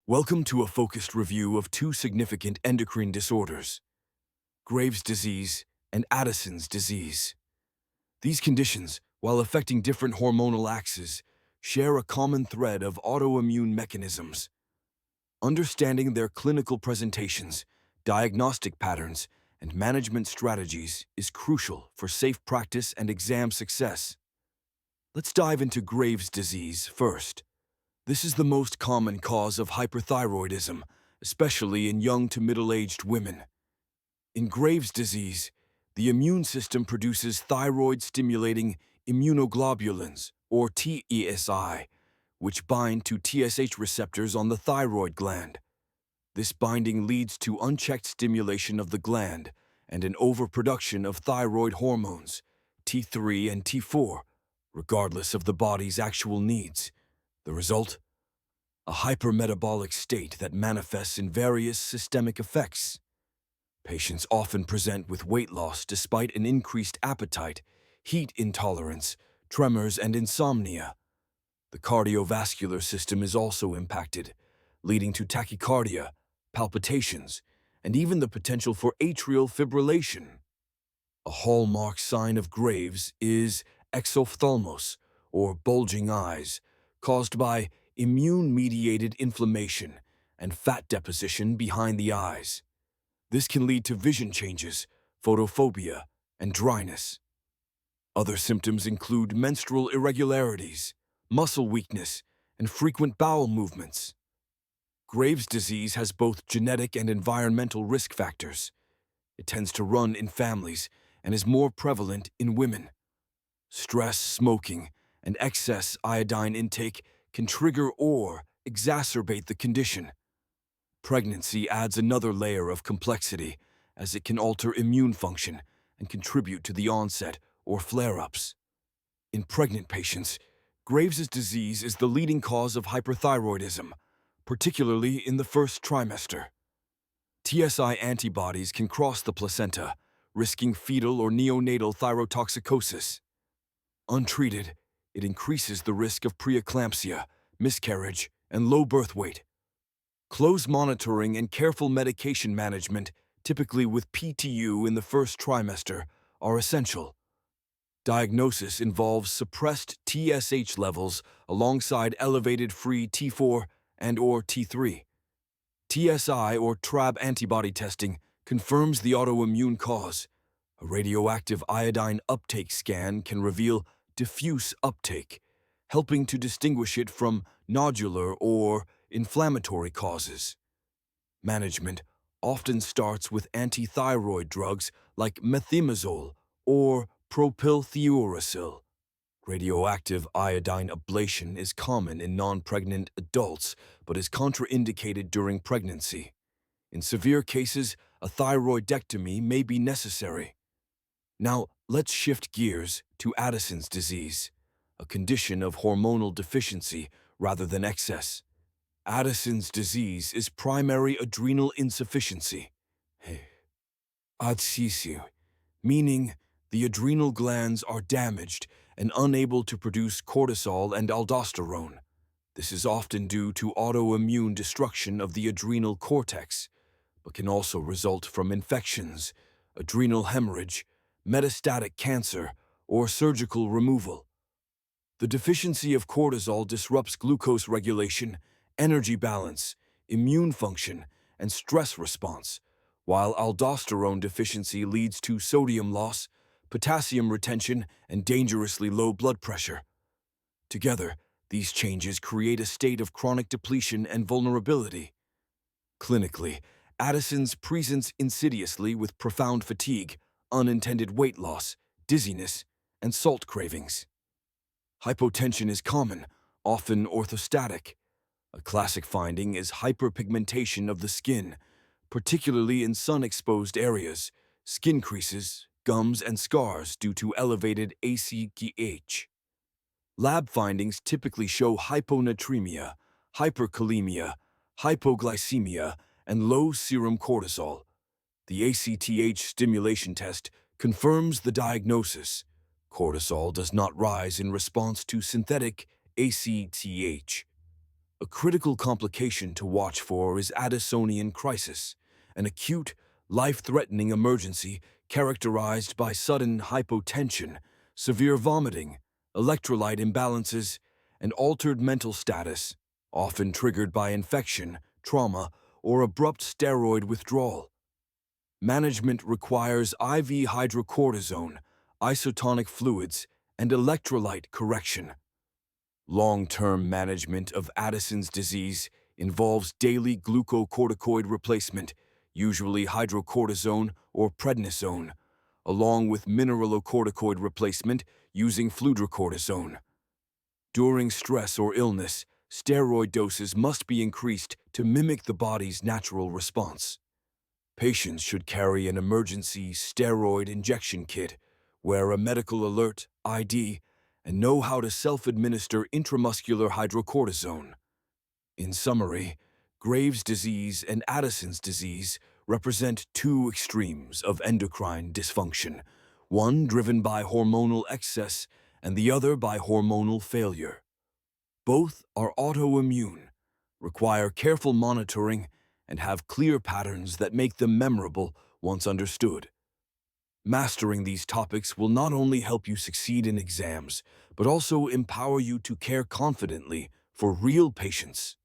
Welcome to a focused review of two significant endocrine disorders, Graves' disease and Addison's disease. These conditions, while affecting different hormonal axes, share a common thread of autoimmune mechanisms. Understanding their clinical presentations, diagnostic patterns, and management strategies is crucial for safe practice and exam success. Let's dive into Graves' disease first. This is the most common cause of hyperthyroidism, especially in young to middle-aged women. In Graves' disease, the immune system produces thyroid-stimulating immunoglobulins, or TESI, which bind to TSH receptors on the thyroid gland. This binding leads to unchecked stimulation of the gland and an overproduction of thyroid hormones, T3 and T4, regardless of the body's actual needs. The result? A hypermetabolic state that manifests in various systemic effects. Patients often present with weight loss despite an increased appetite, heat intolerance, tremors, and insomnia. The cardiovascular system is also impacted, leading to tachycardia, palpitations, and even the potential for atrial fibrillation. A hallmark sign of Graves is exophthalmos, or bulging eyes, caused by immune-mediated inflammation and fat deposition behind the eyes. This can lead to vision changes, photophobia, and dryness. Other symptoms include menstrual irregularities, muscle weakness, and frequent bowel movements. Graves' disease has both genetic and environmental risk factors. It tends to run in families and is more prevalent in women. Stress, smoking, and excess iodine intake can trigger or exacerbate the condition. Pregnancy adds another layer of complexity, as it can alter immune function and contribute to the onset or flare-ups. In pregnant patients, Graves' disease is the leading cause of hyperthyroidism, particularly in the first trimester. TSI antibodies can cross the placenta, risking fetal or neonatal thyrotoxicosis. Untreated, it increases the risk of preeclampsia, miscarriage, and low birth weight. Close monitoring and careful medication management, typically with PTU in the first trimester, are essential. Diagnosis involves suppressed TSH levels alongside elevated free T4 and/or T3. TSI or TRAB antibody testing confirms the autoimmune cause. A radioactive iodine uptake scan can reveal diffuse uptake, helping to distinguish it from nodular or inflammatory causes. Management often starts with antithyroid drugs like methimazole or propylthiouracil. Radioactive iodine ablation is common in non-pregnant adults but is contraindicated during pregnancy. In severe cases, a thyroidectomy may be necessary. Now, let's shift gears to Addison's disease, a condition of hormonal deficiency rather than excess. Addison's disease is primary adrenal insufficiency, ADCISU, meaning the adrenal glands are damaged and unable to produce cortisol and aldosterone. This is often due to autoimmune destruction of the adrenal cortex, but can also result from infections, adrenal hemorrhage, metastatic cancer, or surgical removal. The deficiency of cortisol disrupts glucose regulation, energy balance, immune function, and stress response, while aldosterone deficiency leads to sodium loss, potassium retention, and dangerously low blood pressure. Together, these changes create a state of chronic depletion and vulnerability. Clinically, Addison's presents insidiously with profound fatigue, unintended weight loss, dizziness, and salt cravings. Hypotension is common, often orthostatic. A classic finding is hyperpigmentation of the skin, particularly in sun-exposed areas, skin creases, gums, and scars due to elevated ACTH. Lab findings typically show hyponatremia, hyperkalemia, hypoglycemia, and low serum cortisol. The ACTH stimulation test confirms the diagnosis. Cortisol does not rise in response to synthetic ACTH. A critical complication to watch for is Addisonian crisis, an acute, life-threatening emergency characterized by sudden hypotension, severe vomiting, electrolyte imbalances, and altered mental status, often triggered by infection, trauma, or abrupt steroid withdrawal. Management requires IV hydrocortisone, isotonic fluids, and electrolyte correction. Long-term management of Addison's disease involves daily glucocorticoid replacement, usually hydrocortisone or prednisone, along with mineralocorticoid replacement using fludrocortisone. During stress or illness, steroid doses must be increased to mimic the body's natural response. Patients should carry an emergency steroid injection kit, wear a medical alert ID, and know how to self-administer intramuscular hydrocortisone. In summary, Graves' disease and Addison's disease represent two extremes of endocrine dysfunction, one driven by hormonal excess and the other by hormonal failure. Both are autoimmune, require careful monitoring, and have clear patterns that make them memorable once understood. Mastering these topics will not only help you succeed in exams, but also empower you to care confidently for real patients.